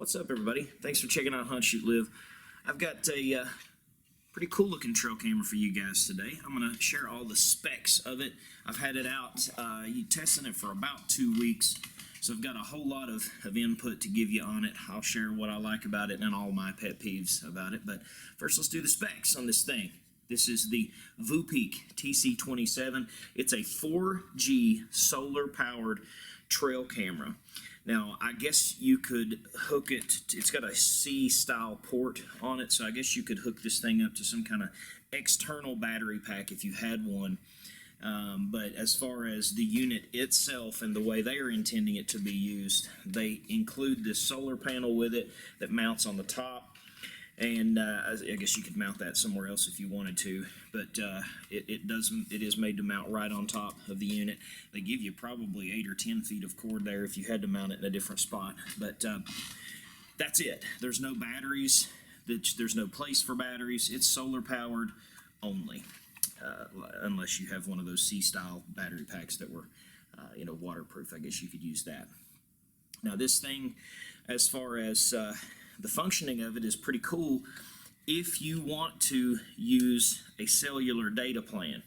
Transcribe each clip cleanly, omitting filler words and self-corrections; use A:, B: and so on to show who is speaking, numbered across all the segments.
A: What's up, everybody? Thanks for checking out Hunt Shoot Live. I've got a pretty cool looking trail camera for you guys today. I'm going to share all the specs of it. I've had it out testing it for about 2 weeks, so I've got a whole lot of input to give you on it. I'll share what I like about it and all my pet peeves about it, but first let's do the specs on this thing. This is the Voopeak TC-27. It's a 4G solar-powered trail camera. Now, I guess you could hook it, it's got a C-style port on it, so I guess you could hook this thing up to some kind of external battery pack if you had one. But as far as the unit itself and the way they are intending it to be used, they include this solar panel with it that mounts on the top. And I guess you could mount that somewhere else if you wanted to, but it is made to mount right on top of the unit. They give you probably 8 or 10 feet of cord there if you had to mount it in a different spot, but that's it. There's no batteries. There's no place for batteries. It's solar powered only, unless you have one of those C-style battery packs that were waterproof. I guess you could use that. Now this thing, as far as the functioning of it, is pretty cool if you want to use a cellular data plan.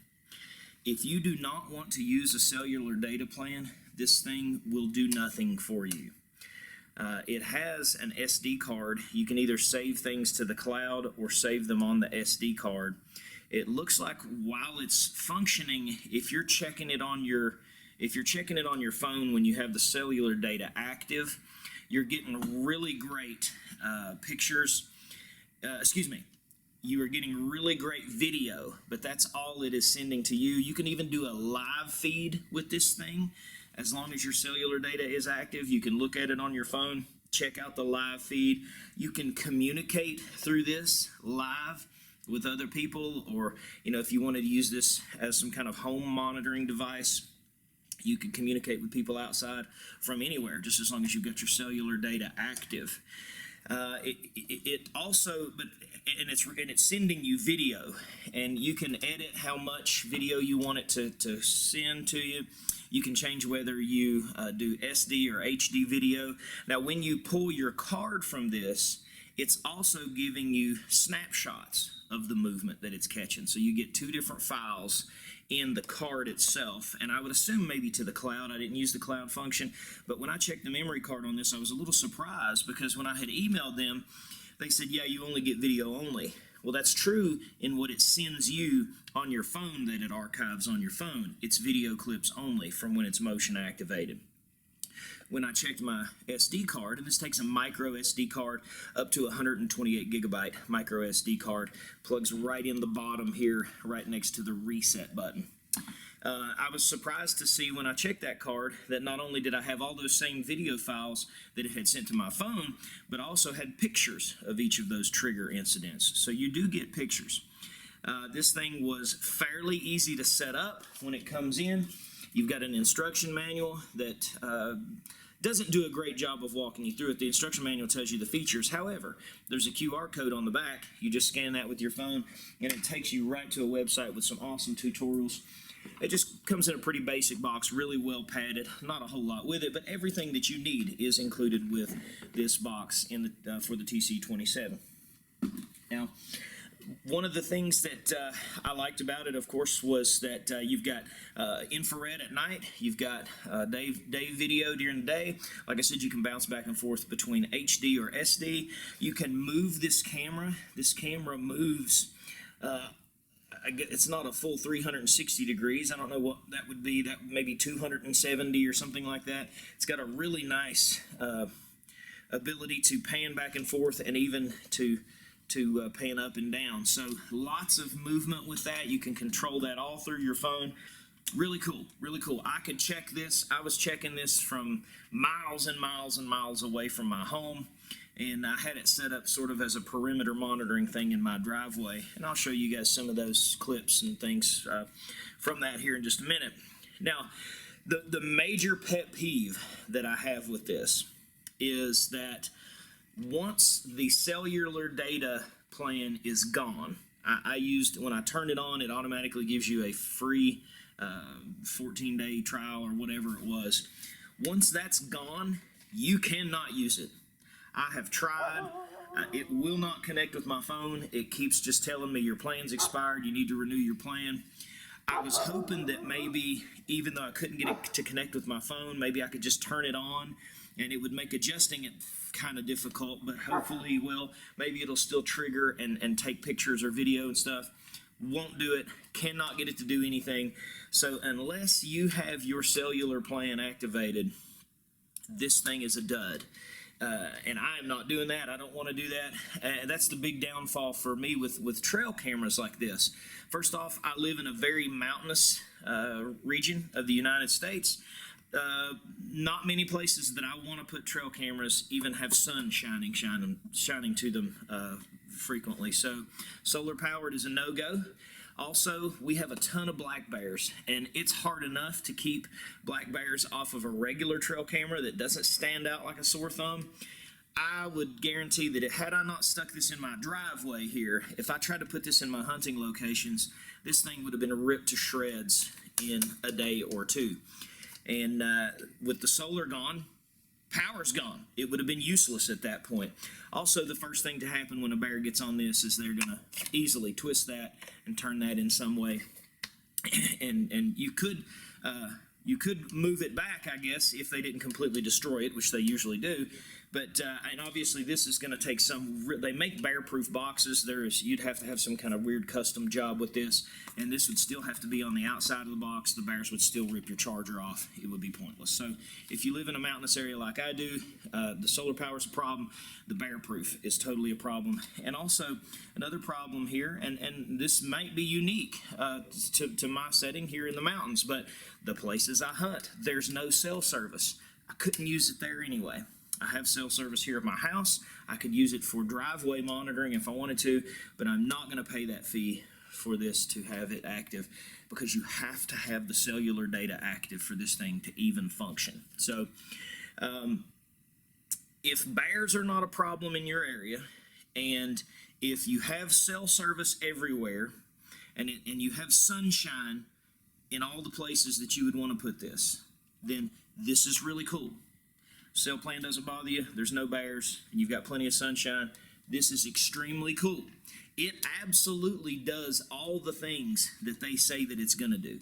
A: If you do not want to use a cellular data plan, this thing will do nothing for you. It has an SD card. You can either save things to the cloud or save them on the SD card. It looks like while it's functioning, if you're checking it on your phone when you have the cellular data active, you're getting really great pictures. You are getting really great video, but that's all it is sending to you. You can even do a live feed with this thing. As long as your cellular data is active, you can look at it on your phone, check out the live feed. You can communicate through this live with other people, or if you wanted to use this as some kind of home monitoring device, you can communicate with people outside from anywhere, just as long as you've got your cellular data active. It's sending you video, and you can edit how much video you want it to send to you. You can change whether you do SD or HD video. Now, when you pull your card from this, it's also giving you snapshots of the movement that it's catching. So you get 2 different files in the card itself, and I would assume maybe to the cloud. I didn't use the cloud function, but when I checked the memory card on this, I was a little surprised, because when I had emailed them, they said, yeah, you only get video only. Well, that's true in what it sends you on your phone that it archives on your phone. It's video clips only from when it's motion activated. When I checked my SD card, and this takes a micro SD card up to 128 gigabyte micro SD card, plugs right in the bottom here, right next to the reset button. I was surprised to see when I checked that card that not only did I have all those same video files that it had sent to my phone, but also had pictures of each of those trigger incidents. So you do get pictures. This thing was fairly easy to set up when it comes in. You've got an instruction manual that doesn't do a great job of walking you through it. The instruction manual tells you the features. However, there's a QR code on the back. You just scan that with your phone, and it takes you right to a website with some awesome tutorials. It just comes in a pretty basic box, really well padded. Not a whole lot with it, but everything that you need is included with this box in for the TC-27. Now, one of the things that I liked about it, of course, was that you've got infrared at night. You've got day video during the day. Like I said, you can bounce back and forth between HD or SD. You can move this camera. This camera moves. It's not a full 360 degrees. I don't know what that would be. That maybe 270 or something like that. It's got a really nice ability to pan back and forth, and even to pan up and down. So lots of movement with that. You can control that all through your phone. Really cool, really cool. I could check this. I was checking this from miles and miles and miles away from my home, and I had it set up sort of as a perimeter monitoring thing in my driveway, and I'll show you guys some of those clips and things from that here in just a minute. Now, the major pet peeve that I have with this is that once the cellular data plan is gone, when I turn it on, it automatically gives you a free 14-day trial or whatever it was. Once that's gone, you cannot use it. I have tried. It will not connect with my phone. It keeps just telling me your plan's expired. You need to renew your plan. I was hoping that maybe, even though I couldn't get it to connect with my phone, maybe I could just turn it on and it would make adjusting it kind of difficult, but hopefully, well, maybe it'll still trigger and take pictures or video and stuff. Won't do it, cannot get it to do anything. So unless you have your cellular plan activated, this thing is a dud. And I am not doing that. I don't want to do that. That's the big downfall for me with trail cameras like this. First off, I live in a very mountainous region of the United States. Not many places that I want to put trail cameras even have sun shining to them frequently. So solar powered is a no-go. Also, we have a ton of black bears, and it's hard enough to keep black bears off of a regular trail camera that doesn't stand out like a sore thumb. I would guarantee that had I not stuck this in my driveway here, if I tried to put this in my hunting locations, this thing would have been ripped to shreds in a day or two. And with the solar gone, power's gone. It would have been useless at that point. Also, the first thing to happen when a bear gets on this is they're going to easily twist that and turn that in some way. And you could move it back, I guess, if they didn't completely destroy it, which they usually do. But and obviously this is going to take some. They make bear-proof boxes. You'd have to have some kind of weird custom job with this, and this would still have to be on the outside of the box. The bears would still rip your charger off. It would be pointless. So if you live in a mountainous area like I do, the solar power is a problem. The bear-proof is totally a problem. And also another problem here, and this might be unique to my setting here in the mountains, but the places I hunt, there's no cell service. I couldn't use it there anyway. I have cell service here at my house. I could use it for driveway monitoring if I wanted to, but I'm not going to pay that fee for this to have it active, because you have to have the cellular data active for this thing to even function. So if bears are not a problem in your area, and if you have cell service everywhere, and you have sunshine in all the places that you would want to put this, then this is really cool. Cell plan doesn't bother you, there's no bears, and you've got plenty of sunshine. This is extremely cool. It absolutely does all the things that they say that it's going to do.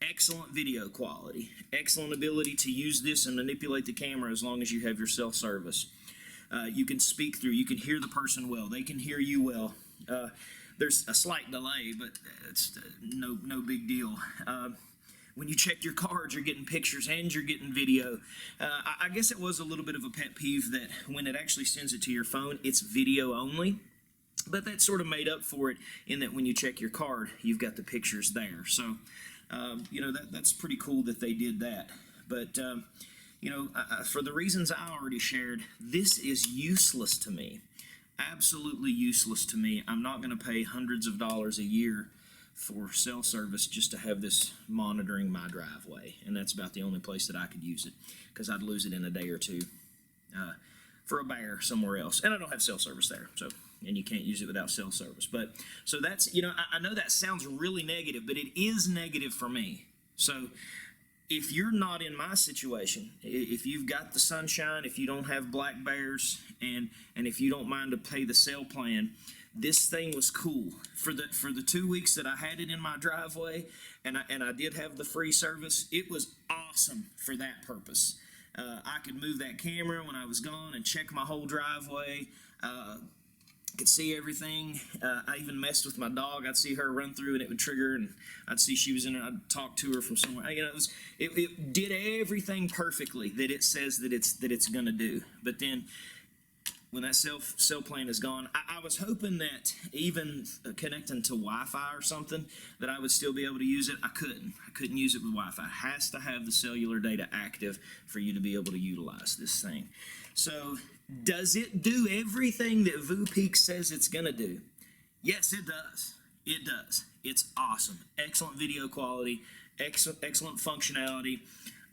A: Excellent video quality, excellent ability to use this and manipulate the camera as long as you have your cell service. You can speak through, you can hear the person well, they can hear you well. There's a slight delay, but it's no big deal. When you check your cards, you're getting pictures and you're getting video. I guess it was a little bit of a pet peeve that when it actually sends it to your phone, it's video only. But that sort of made up for it in that when you check your card, you've got the pictures there. So, that's pretty cool that they did that. But, for the reasons I already shared, this is useless to me. Absolutely useless to me. I'm not going to pay hundreds of dollars a year for cell service just to have this monitoring my driveway, and that's about the only place that I could use it, because I'd lose it in a day or two for a bear somewhere else, and I don't have cell service there, so, and you can't use it without cell service. But so that's, I know that sounds really negative, but it is negative for me. So if you're not in my situation, if you've got the sunshine, if you don't have black bears, and if you don't mind to pay the cell plan, this thing was cool. For the 2 weeks that I had it in my driveway, and I did have the free service, it was awesome for that purpose. I could move that camera when I was gone and check my whole driveway. Could see everything. I even messed with my dog. I'd see her run through and it would trigger, and I'd see she was in it. I'd talk to her from somewhere. It did everything perfectly that it says that it's going to do. But then when that cell plan is gone, I was hoping that even connecting to Wi-Fi or something, that I would still be able to use it. I couldn't use it with Wi-Fi. It has to have the cellular data active for you to be able to utilize this thing. So does it do everything that Voopeak says it's going to do? Yes, it does. It does. It's awesome. Excellent video quality, excellent functionality.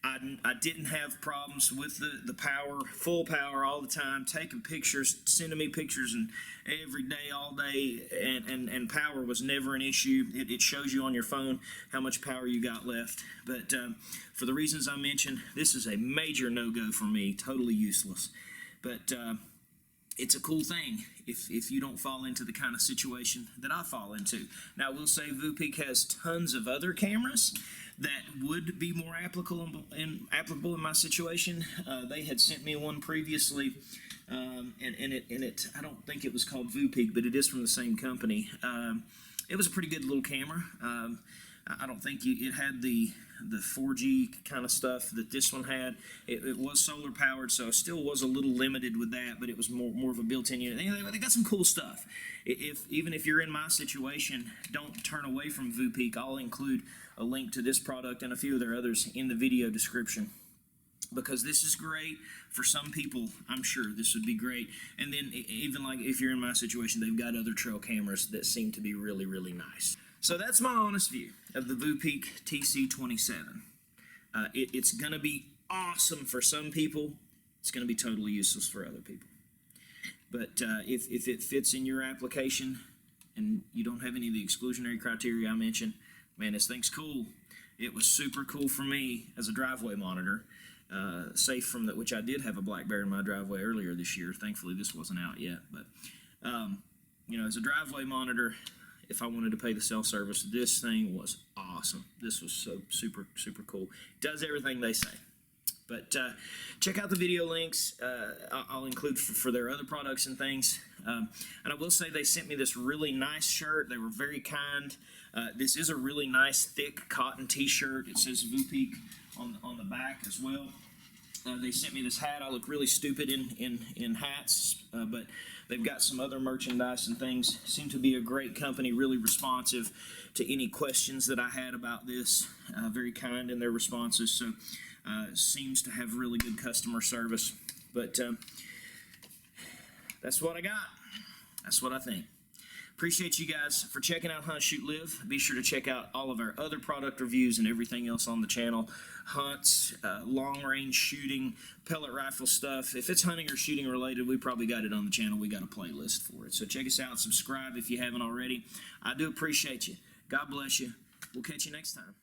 A: I didn't have problems with the power, full power all the time, taking pictures, sending me pictures and every day, all day, and power was never an issue. It shows you on your phone how much power you got left. But for the reasons I mentioned, this is a major no-go for me, totally useless. But it's a cool thing if you don't fall into the kind of situation that I fall into. Now, I will say Voopeak has tons of other cameras that would be more applicable in my situation. They had sent me one previously, and it I don't think it was called Voopeak, but it is from the same company. It was a pretty good little camera. I don't think it had the 4G kind of stuff that this one had. It was solar powered, so it still was a little limited with that, but it was more of a built-in unit. They got some cool stuff. Even if you're in my situation, don't turn away from Voopeak. I'll include a link to this product and a few of their others in the video description, because this is great for some people. I'm sure this would be great. And then even like if you're in my situation, they've got other trail cameras that seem to be really, really nice. So that's my honest view of the Voopeak TC-27. It's going to be awesome for some people. It's going to be totally useless for other people. But if it fits in your application and you don't have any of the exclusionary criteria I mentioned, man, this thing's cool. It was super cool for me as a driveway monitor. Safe from that, which I did have a black bear in my driveway earlier this year. Thankfully, this wasn't out yet. But, as a driveway monitor, if I wanted to pay the cell service, this thing was awesome. This was so super, super cool. It does everything they say. But check out the video links. I'll include for their other products and things. And I will say they sent me this really nice shirt. They were very kind. This is a really nice, thick cotton t-shirt. It says Voopeak on the back as well. They sent me this hat. I look really stupid in hats, but they've got some other merchandise and things. Seem to be a great company, really responsive to any questions that I had about this. Very kind in their responses, so seems to have really good customer service. But that's what I got. That's what I think. Appreciate you guys for checking out Hunt, Shoot, Live. Be sure to check out all of our other product reviews and everything else on the channel. Hunts, long-range shooting, pellet rifle stuff. If it's hunting or shooting related, we probably got it on the channel. We got a playlist for it. So check us out. Subscribe if you haven't already. I do appreciate you. God bless you. We'll catch you next time.